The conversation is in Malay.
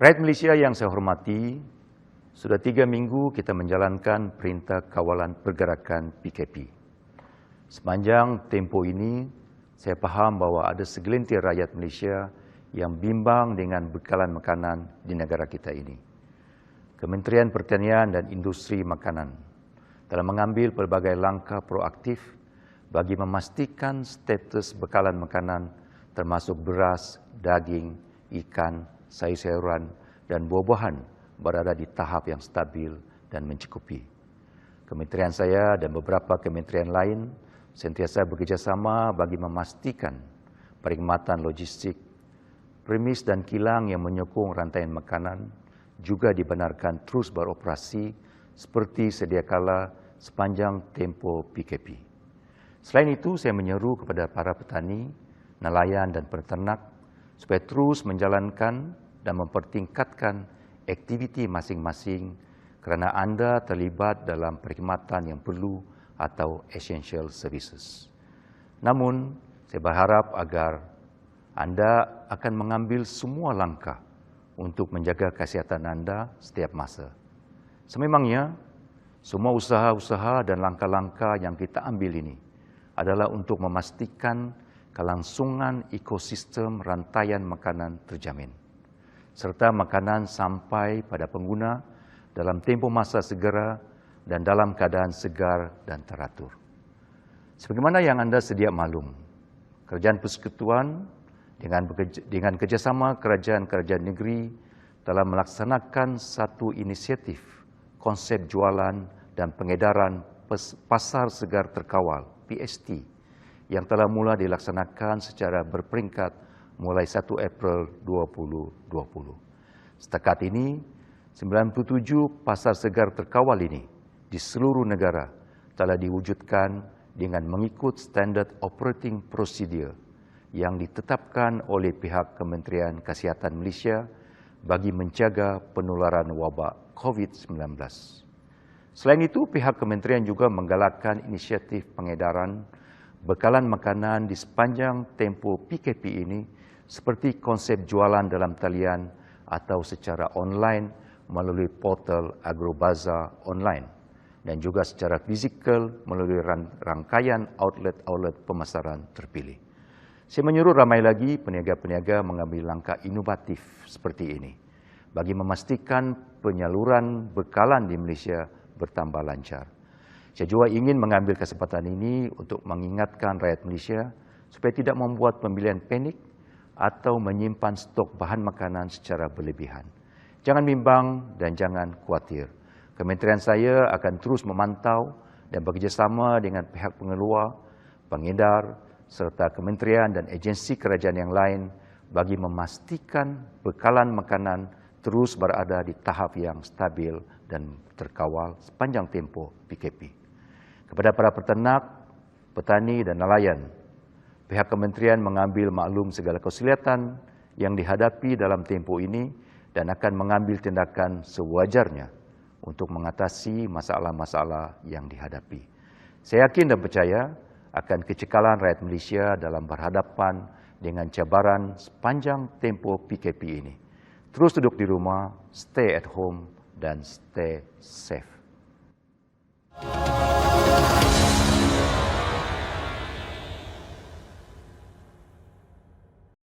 Rakyat Malaysia yang saya hormati, sudah 3 minggu kita menjalankan perintah kawalan pergerakan PKP. Sepanjang tempoh ini, saya faham bahawa ada segelintir rakyat Malaysia yang bimbang dengan bekalan makanan di negara kita ini. Kementerian Pertanian dan Industri Makanan telah mengambil pelbagai langkah proaktif bagi memastikan status bekalan makanan termasuk beras, daging, ikan, sayur-sayuran dan buah-buahan berada di tahap yang stabil dan mencukupi. Kementerian saya dan beberapa kementerian lain sentiasa bekerjasama bagi memastikan perkhidmatan logistik, premis dan kilang yang menyokong rantaian makanan juga dibenarkan terus beroperasi seperti sedia kala sepanjang tempoh PKP. Selain itu, saya menyeru kepada para petani, nelayan dan peternak supaya terus menjalankan dan mempertingkatkan aktiviti masing-masing kerana anda terlibat dalam perkhidmatan yang perlu atau essential services. Namun, saya berharap agar anda akan mengambil semua langkah untuk menjaga kesihatan anda setiap masa. Sememangnya, semua usaha-usaha dan langkah-langkah yang kita ambil ini adalah untuk memastikan kelangsungan ekosistem rantaian makanan terjamin, serta makanan sampai pada pengguna dalam tempoh masa segera dan dalam keadaan segar dan teratur. Sebagaimana yang anda sedia maklum, Kerajaan Persekutuan dengan kerjasama kerajaan-kerajaan negeri telah melaksanakan satu inisiatif konsep jualan dan pengedaran pasar segar terkawal PST yang telah mula dilaksanakan secara berperingkat mulai 1 April 2020. Setakat ini, 97 pasar segar terkawal ini di seluruh negara telah diwujudkan dengan mengikut standard operating procedure yang ditetapkan oleh pihak Kementerian Kesihatan Malaysia bagi menjaga penularan wabak COVID-19. Selain itu, pihak kementerian juga menggalakkan inisiatif pengedaran bekalan makanan di sepanjang tempoh PKP ini seperti konsep jualan dalam talian atau secara online melalui portal Agrobazar online dan juga secara fizikal melalui rangkaian outlet-outlet pemasaran terpilih. Saya menyuruh ramai lagi peniaga-peniaga mengambil langkah inovatif seperti ini bagi memastikan penyaluran bekalan di Malaysia bertambah lancar. Saya juga ingin mengambil kesempatan ini untuk mengingatkan rakyat Malaysia supaya tidak membuat pembelian panik atau menyimpan stok bahan makanan secara berlebihan. Jangan bimbang dan jangan khawatir. Kementerian saya akan terus memantau dan bekerjasama dengan pihak pengeluar, pengedar, serta kementerian dan agensi kerajaan yang lain bagi memastikan bekalan makanan terus berada di tahap yang stabil dan terkawal sepanjang tempoh PKP. Kepada para peternak, petani dan nelayan, pihak kementerian mengambil maklum segala kesulitan yang dihadapi dalam tempoh ini dan akan mengambil tindakan sewajarnya untuk mengatasi masalah-masalah yang dihadapi. Saya yakin dan percaya akan kecekalan rakyat Malaysia dalam berhadapan dengan cabaran sepanjang tempoh PKP ini. Terus duduk di rumah, stay at home dan stay safe.